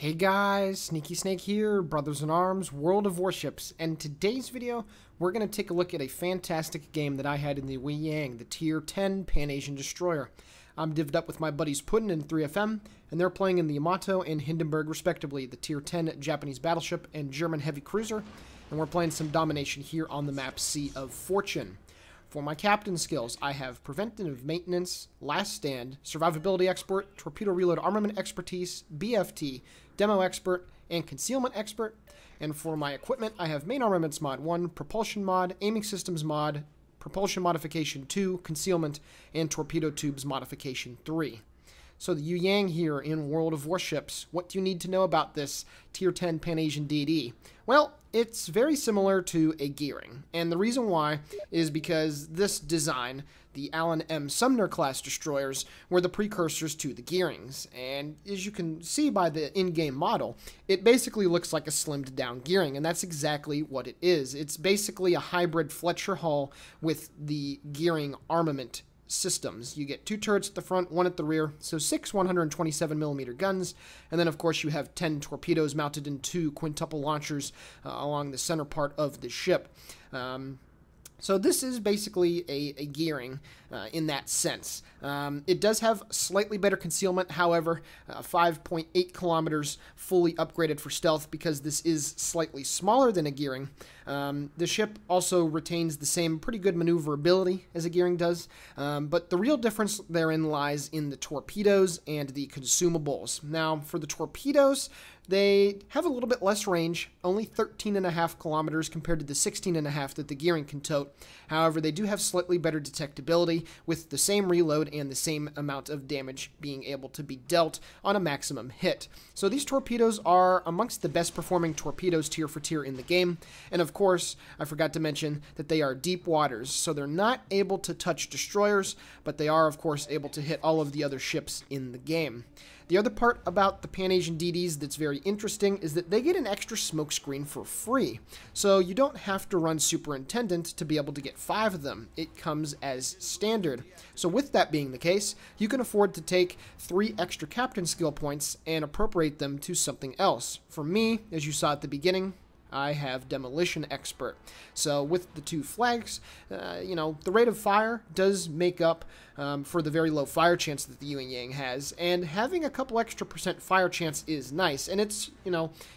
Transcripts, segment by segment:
Hey guys, Sneaky Snake here, brothers in arms, World of Warships, and in today's video we're going to take a look at a fantastic game that I had in the Yueyang, the Tier 10 Pan-Asian Destroyer. I'm divvied up with my buddies Puddin and 3FM, and they're playing in the Yamato and Hindenburg respectively, the Tier 10 Japanese battleship and German heavy cruiser, and we're playing some domination here on the map Sea of Fortune. For my captain skills, I have Preventative Maintenance, Last Stand, Survivability Expert, Torpedo Reload Armament Expertise, BFT, Demo Expert, and Concealment Expert. And for my equipment, I have Main Armaments Mod 1, Propulsion Mod, Aiming Systems Mod, Propulsion Modification 2, Concealment, and Torpedo Tubes Modification 3. So the Yueyang here in World of Warships. What do you need to know about this Tier 10 Pan-Asian DD? Well, it's very similar to a gearing, and the reason why is because this design, the Allen M. Sumner class destroyers, were the precursors to the gearings, and as you can see by the in-game model, it basically looks like a slimmed down gearing, and that's exactly what it is. It's basically a hybrid Fletcher hull with the gearing armament systems. You get 2 turrets at the front, 1 at the rear, so 6 127mm guns, and then of course you have 10 torpedoes mounted in 2 quintuple launchers along the center part of the ship. So this is basically a gearing in that sense. It does have slightly better concealment, however, 5.8 kilometers fully upgraded for stealth because this is slightly smaller than a gearing. The ship also retains the same pretty good maneuverability as a gearing does, but the real difference therein lies in the torpedoes and the consumables. Now, for the torpedoes, they have a little bit less range, only 13.5 kilometers compared to the 16.5 that the gearing can tote. However, they do have slightly better detectability with the same reload and the same amount of damage being able to be dealt on a maximum hit. So these torpedoes are amongst the best performing torpedoes tier for tier in the game. And of course, I forgot to mention that they are deep waters, so they're not able to touch destroyers, but they are of course able to hit all of the other ships in the game. The other part about the Pan-Asian DDs that's very interesting is that they get an extra smokescreen for free. So you don't have to run Superintendent to be able to get 5 of them. It comes as standard. So with that being the case, you can afford to take 3 extra captain skill points and appropriate them to something else. For me, as you saw at the beginning, I have Demolition Expert. So with the 2 flags, the rate of fire does make up for the very low fire chance that the Yueyang has, and having a couple extra % fire chance is nice, and it's,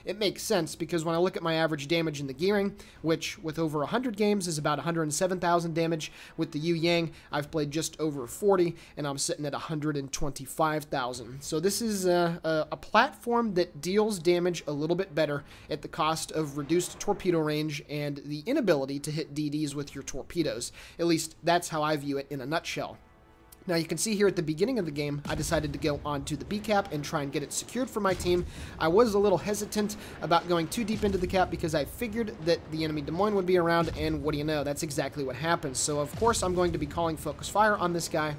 it makes sense because when I look at my average damage in the gearing, which with over 100 games is about 107,000 damage, with the Yueyang I've played just over 40 and I'm sitting at 125,000. So this is a platform that deals damage a little bit better at the cost of reduced torpedo range and the inability to hit DDs with your torpedoes. At least that's how I view it in a nutshell. Now you can see here at the beginning of the game, I decided to go onto the B cap and try and get it secured for my team. I was a little hesitant about going too deep into the cap because I figured that the enemy Des Moines would be around, and what do you know, that's exactly what happens. So of course I'm going to be calling focus fire on this guy.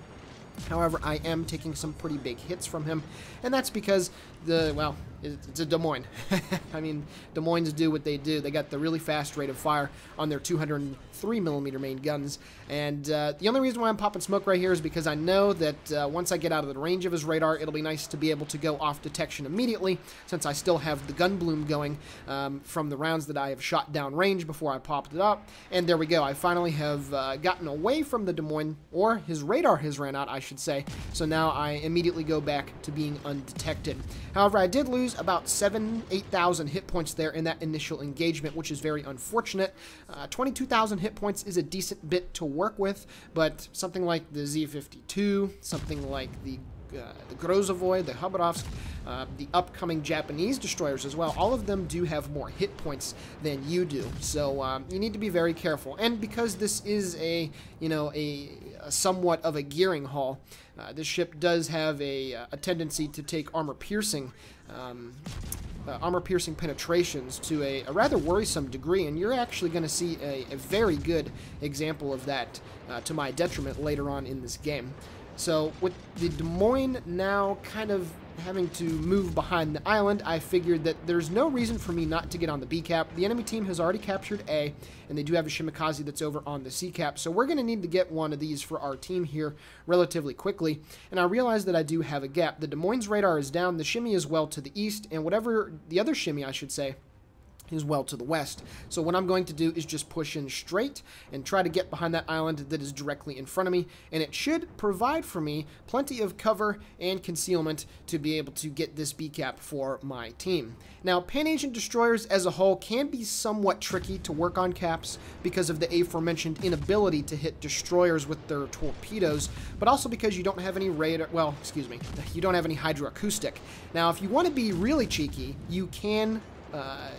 However, I am taking some pretty big hits from him, and that's because it's a Des Moines. I mean, Des Moines do what they do. They got the really fast rate of fire on their 203mm main guns, and the only reason why I'm popping smoke right here is because I know that once I get out of the range of his radar, it'll be nice to be able to go off detection immediately, since I still have the gun bloom going from the rounds that I have shot down range before I popped it up. And there we go. I finally have gotten away from the Des Moines, or his radar has ran out, I should say, so now I immediately go back to being undetected. However, I did lose about 8,000 hit points there in that initial engagement, which is very unfortunate. 22,000 hit points is a decent bit to work with, but something like the Z-52, something like the Grozovoy, the Khabarovsk, the upcoming Japanese destroyers as well, all of them do have more hit points than you do. So you need to be very careful. And because this is a somewhat of a gearing hull, this ship does have a tendency to take armor-piercing penetrations to a rather worrisome degree, and you're actually going to see a very good example of that to my detriment later on in this game. So with the Des Moines now kind of having to move behind the island, I figured that there's no reason for me not to get on the B cap. The enemy team has already captured A, and they do have a Shimikaze that's over on the C cap, so we're going to need to get one of these for our team here relatively quickly. And I realized that I do have a gap. The Des Moines radar is down, the shimmy is well to the east, and whatever the other shimmy, I should say, is well to the west. So what I'm going to do is just push in straight and try to get behind that island that is directly in front of me, and it should provide for me plenty of cover and concealment to be able to get this B cap for my team. Now, Pan-Asian destroyers as a whole can be somewhat tricky to work on caps because of the aforementioned inability to hit destroyers with their torpedoes, but also because you don't have any radar, well, excuse me, you don't have any hydroacoustic. Now, if you want to be really cheeky, you can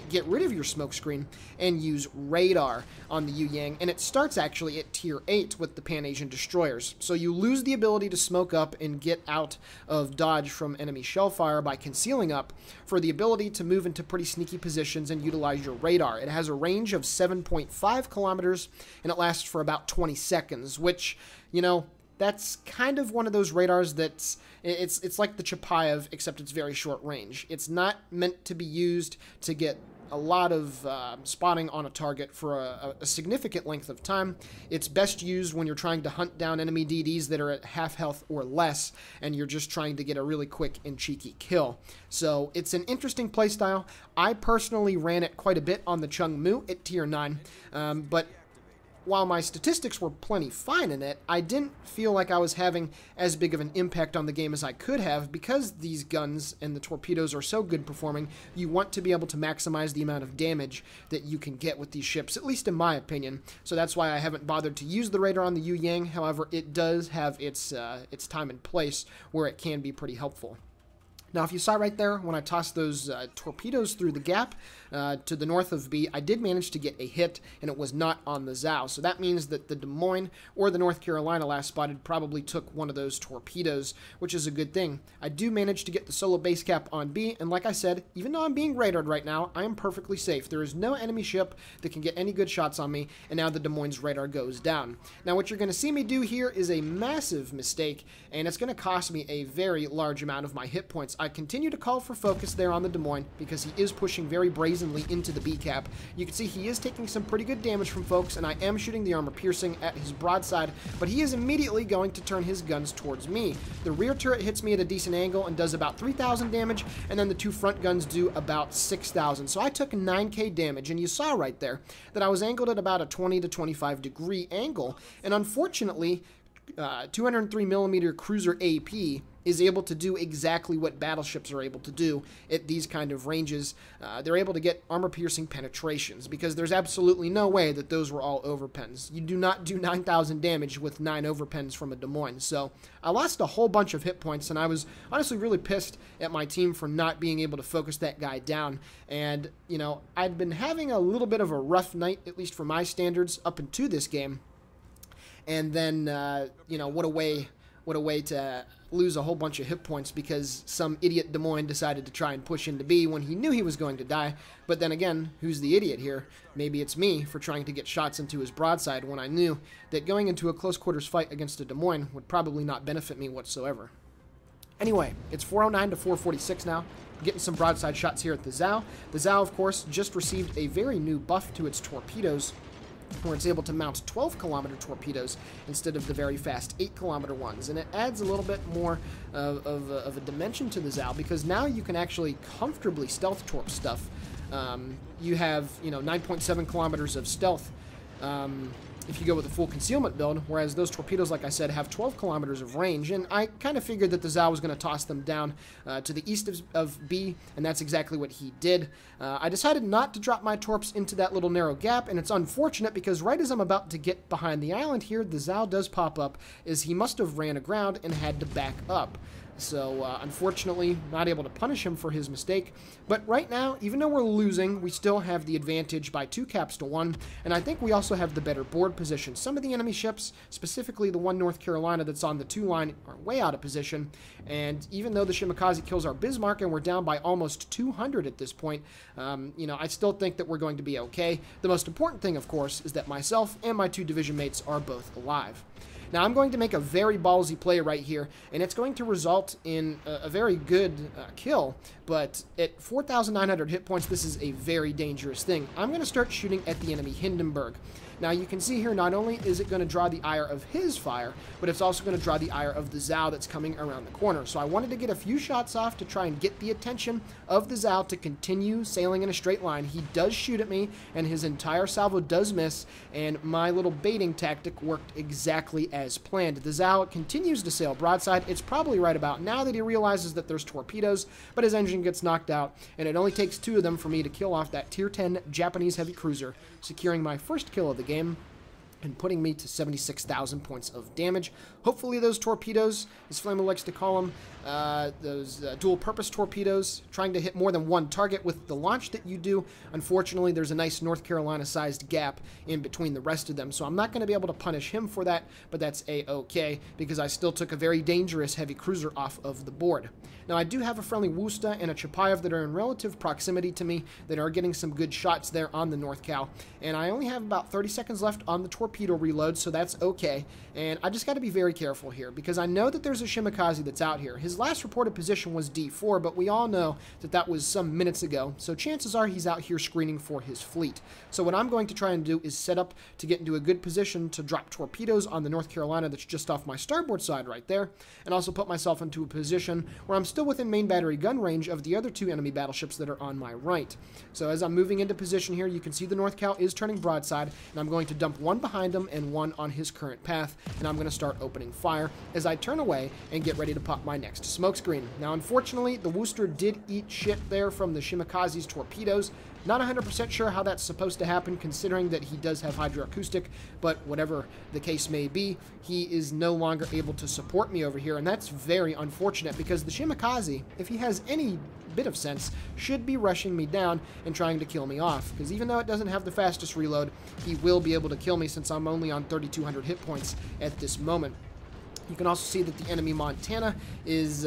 get rid of your smokescreen and use radar on the Yueyang, and it starts actually at tier 8 with the Pan-Asian destroyers. So you lose the ability to smoke up and get out of dodge from enemy shellfire by concealing up for the ability to move into pretty sneaky positions and utilize your radar. It has a range of 7.5 kilometers and it lasts for about 20 seconds, which, you know, that's kind of one of those radars that's, it's like the Chapayev, except it's very short range. It's not meant to be used to get a lot of spotting on a target for a significant length of time. It's best used when you're trying to hunt down enemy DDs that are at half health or less, and you're just trying to get a really quick and cheeky kill. So it's an interesting playstyle. I personally ran it quite a bit on the Chung Mu at tier 9, but while my statistics were plenty fine in it, I didn't feel like I was having as big of an impact on the game as I could have. Because these guns and the torpedoes are so good performing, you want to be able to maximize the amount of damage that you can get with these ships, at least in my opinion. So that's why I haven't bothered to use the radar on the Yueyang. However, it does have its time and place where it can be pretty helpful. Now, if you saw right there, when I tossed those torpedoes through the gap to the north of B, I did manage to get a hit, and it was not on the Zhao. So that means that the Des Moines or the North Carolina last spotted probably took one of those torpedoes, which is a good thing. I do manage to get the solo base cap on B, and like I said, even though I'm being radared right now, I am perfectly safe. There is no enemy ship that can get any good shots on me, and now the Des Moines radar goes down. Now, what you're going to see me do here is a massive mistake, and it's going to cost me a very large amount of my hit points. I continue to call for focus there on the Des Moines because he is pushing very brazenly into the B cap. You can see he is taking some pretty good damage from folks, and I am shooting the armor piercing at his broadside, but he is immediately going to turn his guns towards me. The rear turret hits me at a decent angle and does about 3,000 damage, and then the two front guns do about 6,000. So I took 9k damage, and you saw right there that I was angled at about a 20 to 25 degree angle, and unfortunately 203mm cruiser AP is able to do exactly what battleships are able to do at these kind of ranges. They're able to get armor-piercing penetrations because there's absolutely no way that those were all overpens. You do not do 9,000 damage with 9 overpens from a Des Moines. So I lost a whole bunch of hit points, and I was honestly really pissed at my team for not being able to focus that guy down. And, you know, I'd been having a little bit of a rough night, at least for my standards, up into this game. And then, you know, what a way to lose a whole bunch of hit points because some idiot Des Moines decided to try and push into B when he knew he was going to die. But then again, who's the idiot here? Maybe it's me for trying to get shots into his broadside when I knew that going into a close quarters fight against a Des Moines would probably not benefit me whatsoever. Anyway, it's 409 to 446 now. Getting some broadside shots here at the Zhao. The Zhao, of course, just received a very new buff to its torpedoes, where it's able to mount 12-kilometer torpedoes instead of the very fast 8-kilometer ones. And it adds a little bit more of a dimension to the Zhao because now you can actually comfortably stealth torp stuff. You have, you know, 9.7 kilometers of stealth if you go with a full concealment build, whereas those torpedoes, like I said, have 12 kilometers of range, and I kind of figured that the Zhao was going to toss them down to the east of B, and that's exactly what he did. I decided not to drop my torps into that little narrow gap, and it's unfortunate because right as I'm about to get behind the island here, the Zhao does pop up, as he must have ran aground and had to back up. So, unfortunately, not able to punish him for his mistake. But right now, even though we're losing, we still have the advantage by 2 caps to 1. And I think we also have the better board position. Some of the enemy ships, specifically the one North Carolina that's on the 2 line, are way out of position. And even though the Shimikaze kills our Bismarck and we're down by almost 200 at this point, you know, I still think that we're going to be okay. The most important thing, of course, is that myself and my 2 division mates are both alive. Now, I'm going to make a very ballsy play right here, and it's going to result in a very good kill, but at 4,900 hit points, this is a very dangerous thing. I'm going to start shooting at the enemy Hindenburg. Now, you can see here, not only is it going to draw the ire of his fire, but it's also going to draw the ire of the Zhao that's coming around the corner. So I wanted to get a few shots off to try and get the attention of the Zhao to continue sailing in a straight line. He does shoot at me, and his entire salvo does miss, and my little baiting tactic worked exactly as planned. The Zhao continues to sail broadside. It's probably right about now that he realizes that there's torpedoes, but his engine gets knocked out, and it only takes 2 of them for me to kill off that Tier 10 Japanese heavy cruiser, securing my first kill of the game and putting me to 76,000 points of damage. Hopefully those torpedoes, as Flamer likes to call them, those dual-purpose torpedoes, trying to hit more than one target with the launch that you do. Unfortunately, there's a nice North Carolina-sized gap in between the rest of them, so I'm not going to be able to punish him for that, but that's a-okay, because I still took a very dangerous heavy cruiser off of the board. Now, I do have a friendly Wusta and a Chapayev that are in relative proximity to me that are getting some good shots there on the North Cal, and I only have about 30 seconds left on the torpedo reload, so that's okay. And I just got to be very careful here, because I know that there's a Shimakaze that's out here. His last reported position was D4, but we all know that that was some minutes ago, so chances are he's out here screening for his fleet. So what I'm going to try and do is set up to get into a good position to drop torpedoes on the North Carolina that's just off my starboard side right there, and also put myself into a position where I'm still within main battery gun range of the other 2 enemy battleships that are on my right. So as I'm moving into position here, you can see the North Cal is turning broadside, and I'm going to dump 1 behind him and 1 on his current path, and I'm going to start opening fire as I turn away and get ready to pop my next smokescreen. Now, unfortunately, the Worcester did eat shit there from the Shimakaze's torpedoes. Not 100% sure how that's supposed to happen, considering that he does have hydroacoustic, but whatever the case may be, he is no longer able to support me over here, and that's very unfortunate, because the Shimakaze, if he has any bit of sense, should be rushing me down and trying to kill me off, because even though it doesn't have the fastest reload, he will be able to kill me since I'm only on 3,200 hit points at this moment. You can also see that the enemy Montana is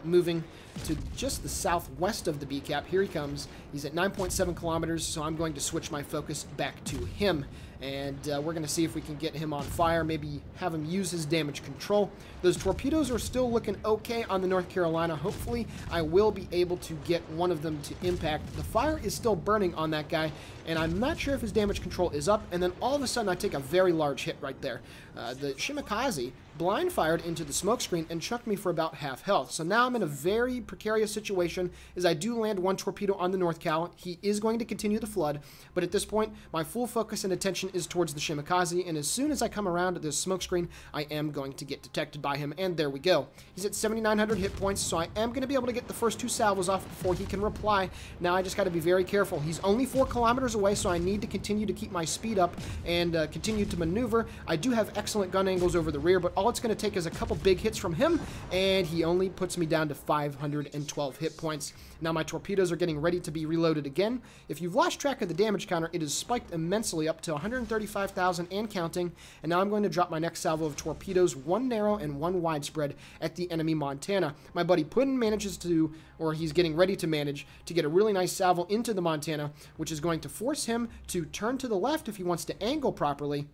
moving to just the southwest of the B cap. Here he comes. He's at 9.7 kilometers, so I'm going to switch my focus back to him. And we're going to see if we can get him on fire, maybe have him use his damage control. Those torpedoes are still looking okay on the North Carolina. Hopefully, I will be able to get one of them to impact. The fire is still burning on that guy, and I'm not sure if his damage control is up, and then all of a sudden I take a very large hit right there. The Shimakaze blind fired into the smokescreen and chucked me for about half health. So now I'm in a very precarious situation as I do land 1 torpedo on the North Cal. He is going to continue the flood, but at this point, my full focus and attention is towards the Shimakaze, and as soon as I come around this smokescreen, I am going to get detected by him, and there we go. He's at 7,900 hit points, so I am going to be able to get the first 2 salvos off before he can reply. Now I just got to be very careful. He's only 4 kilometers away, so I need to continue to keep my speed up and continue to maneuver. I do have excellent gun angles over the rear, but all it's going to take is a couple big hits from him, and he only puts me down to 512 hit points. Now my torpedoes are getting ready to be reloaded again. If you've lost track of the damage counter, it has spiked immensely up to 135,000 and counting, and now I'm going to drop my next salvo of torpedoes, 1 narrow and 1 widespread at the enemy Montana. My buddy Puddin manages to, or he's getting ready to manage, to get a really nice salvo into the Montana, which is going to force him to turn to the left if he wants to angle properly,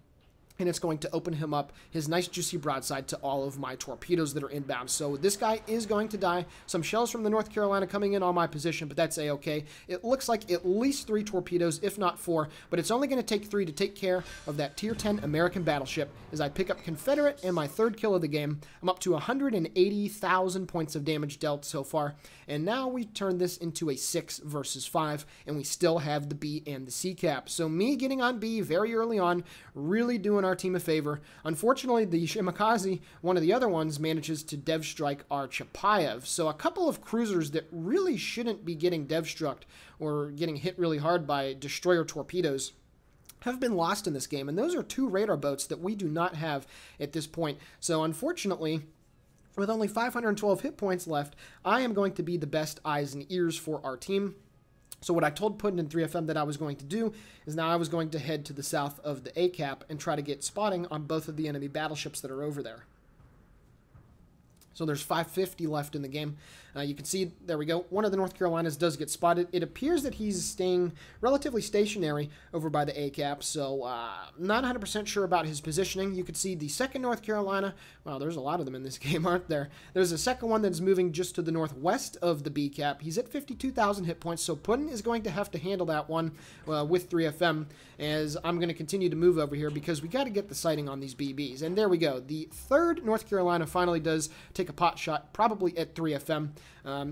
and it's going to open him up his nice juicy broadside to all of my torpedoes that are inbound. So this guy is going to die. Some shells from the North Carolina coming in on my position, but that's a-okay. It looks like at least 3 torpedoes, if not 4, but it's only going to take 3 to take care of that Tier 10 American battleship as I pick up Confederate and my 3rd kill of the game. I'm up to 180,000 points of damage dealt so far, and now we turn this into a 6 versus 5, and we still have the B and the C cap. So me getting on B very early on, really doing our team a favor. Unfortunately, the Shimakaze, one of the other ones, manages to dev strike our Chapayev. So a couple of cruisers that really shouldn't be getting dev struck or getting hit really hard by destroyer torpedoes have been lost in this game, and those are 2 radar boats that we do not have at this point. So unfortunately, with only 512 hit points left, I am going to be the best eyes and ears for our team. So what I told Puddin in 3FM that I was going to do is now I was going to head to the south of the A cap and try to get spotting on both of the enemy battleships that are over there. So there's 550 left in the game. You can see, there we go, one of the North Carolinas does get spotted. It appears that he's staying relatively stationary over by the A-cap, so not 100% sure about his positioning. You can see the second North Carolina, wow, there's a lot of them in this game, aren't there? There's a second one that's moving just to the northwest of the B-cap. He's at 52,000 hit points, so Putin is going to have to handle that one with 3FM, as I'm going to continue to move over here because we got to get the sighting on these BBs. And there we go. The third North Carolina finally does take a pot shot, probably at 3FM.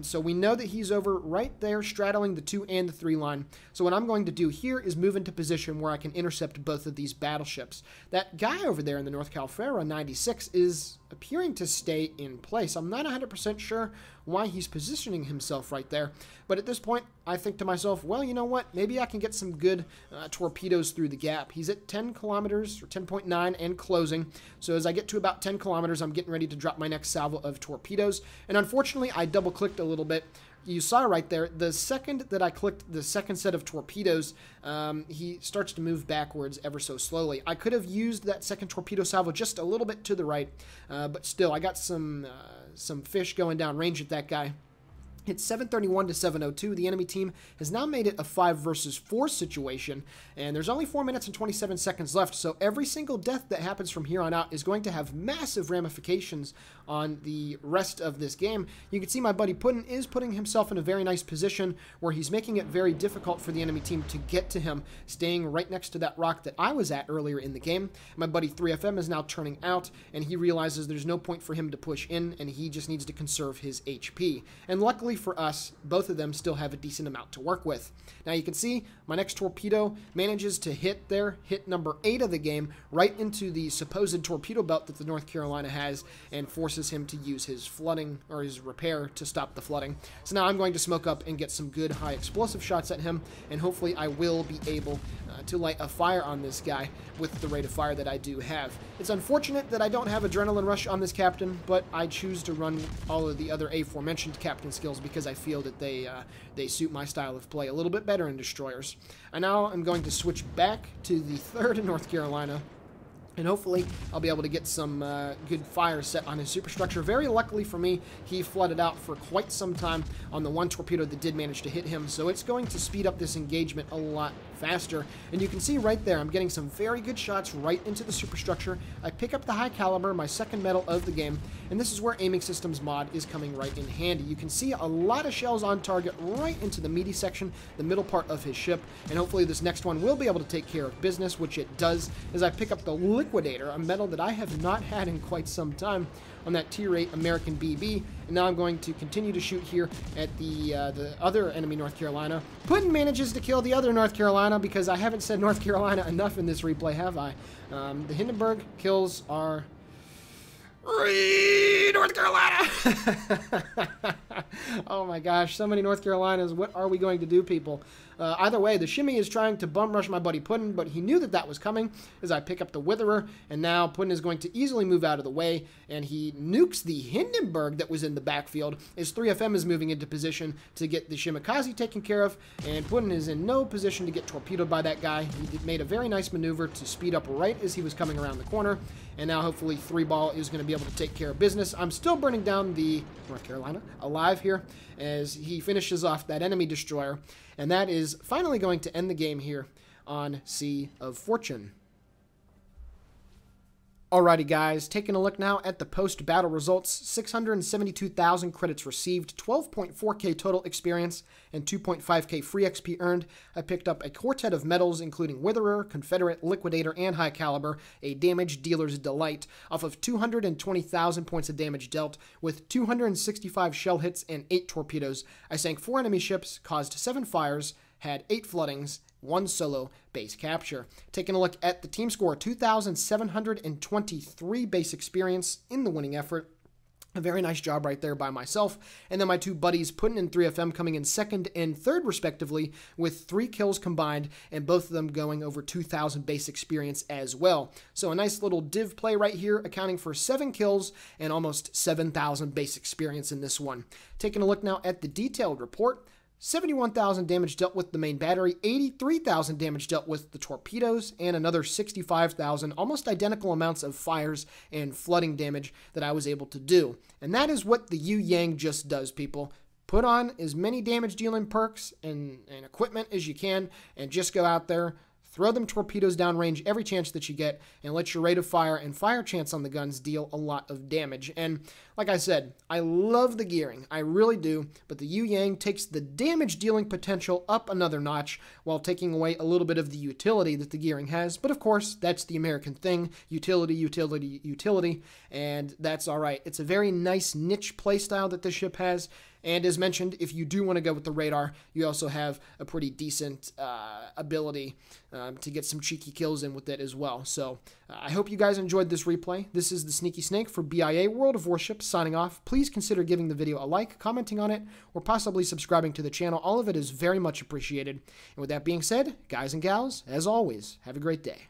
So we know that he's over right there straddling the 2 and the 3 line. So what I'm going to do here is move into position where I can intercept both of these battleships. That guy over there in the North Calfera 96 is appearing to stay in place. I'm not 100% sure why he's positioning himself right there, but at this point I think to myself, well, you know what, maybe I can get some good torpedoes through the gap. He's at 10 kilometers or 10.9 and closing, so as I get to about 10 kilometers I'm getting ready to drop my next salvo of torpedoes, and unfortunately I double clicked a little bit. You saw right there, the second that I clicked the second set of torpedoes, he starts to move backwards ever so slowly. I could have used that second torpedo salvo just a little bit to the right, but still, I got some fish going down range at that guy. It's 731 to 702. The enemy team has now made it a 5 versus 4 situation, and there's only 4 minutes and 27 seconds left, so every single death that happens from here on out is going to have massive ramifications on the rest of this game. You can see my buddy Putin is putting himself in a very nice position where he's making it very difficult for the enemy team to get to him, staying right next to that rock that I was at earlier in the game. My buddy 3FM is now turning out, and he realizes there's no point for him to push in, and he just needs to conserve his HP. And luckily for us, both of them still have a decent amount to work with. Now you can see my next torpedo manages to hit number 8 of the game, right into the supposed torpedo belt that the North Carolina has, and forces him to use his flooding, or his repair, to stop the flooding. So now I'm going to smoke up and get some good high explosive shots at him, and hopefully I will be able to light a fire on this guy with the rate of fire that I do have. It's unfortunate that I don't have Adrenaline Rush on this captain, but I choose to run all of the other aforementioned captain skills because I feel that they suit my style of play a little bit better in destroyers. And now I'm going to switch back to the third North Carolina, and hopefully I'll be able to get some good fire set on his superstructure. Very luckily for me, he flooded out for quite some time on the one torpedo that did manage to hit him, so it's going to speed up this engagement a lot faster. And you can see right there, I'm getting some very good shots right into the superstructure. I pick up the high caliber, my second medal of the game, and this is where aiming systems mod is coming right in handy. You can see a lot of shells on target right into the meaty section, the middle part of his ship, and hopefully this next one will be able to take care of business, which it does, as I pick up the Liquidator, a medal that I have not had in quite some time, on that tier 8 American BB. And now I'm going to continue to shoot here at the other enemy North Carolina. Putin manages to kill the other North Carolina, because I haven't said North Carolina enough in this replay, have I? The Hindenburg kills are North Carolina! Oh my gosh, so many North Carolinas. What are we going to do, people? Either way, the Shimmy is trying to bum rush my buddy Putin, but he knew that that was coming as I pick up the Witherer, and now Putin is going to easily move out of the way, and he nukes the Hindenburg that was in the backfield as 3FM is moving into position to get the Shimikaze taken care of, and Putin is in no position to get torpedoed by that guy. He made a very nice maneuver to speed up right as he was coming around the corner, and now hopefully 3-ball is going to be able to take care of business. I'm still burning down the North Carolina alive here as he finishes off that enemy destroyer, and that is finally going to end the game here on Sea of Fortune. Alrighty guys, taking a look now at the post-battle results. 672,000 credits received, 12.4k total experience, and 2.5k free XP earned. I picked up a quartet of medals including Witherer, Confederate, Liquidator, and High Caliber, a damage dealer's delight, off of 220,000 points of damage dealt, with 265 shell hits and 8 torpedoes. I sank 4 enemy ships, caused 7 fires, had 8 floodings, 1 solo base capture. Taking a look at the team score, 2,723 base experience in the winning effort. A very nice job right there by myself. And then my two buddies, Putin and 3FM, coming in second and third respectively, with 3 kills combined, and both of them going over 2,000 base experience as well. So a nice little div play right here, accounting for 7 kills and almost 7,000 base experience in this one. Taking a look now at the detailed report. 71,000 damage dealt with the main battery, 83,000 damage dealt with the torpedoes, and another 65,000, almost identical amounts of fires and flooding damage that I was able to do. And that is what the Yueyang just does, people. Put on as many damage dealing perks and equipment as you can, and just go out there, throw them torpedoes downrange every chance that you get, and let your rate of fire and fire chance on the guns deal a lot of damage. And like I said, I love the gearing. I really do. But the Yueyang takes the damage dealing potential up another notch while taking away a little bit of the utility that the gearing has. But of course, that's the American thing. Utility, utility, utility. And that's all right. It's a very nice niche playstyle that this ship has. And as mentioned, if you do want to go with the radar, you also have a pretty decent ability to get some cheeky kills in with it as well. So I hope you guys enjoyed this replay. This is the Sneaky Snake for BIA World of Warships signing off. Please consider giving the video a like, commenting on it, or possibly subscribing to the channel. All of it is very much appreciated. And with that being said, guys and gals, as always, have a great day.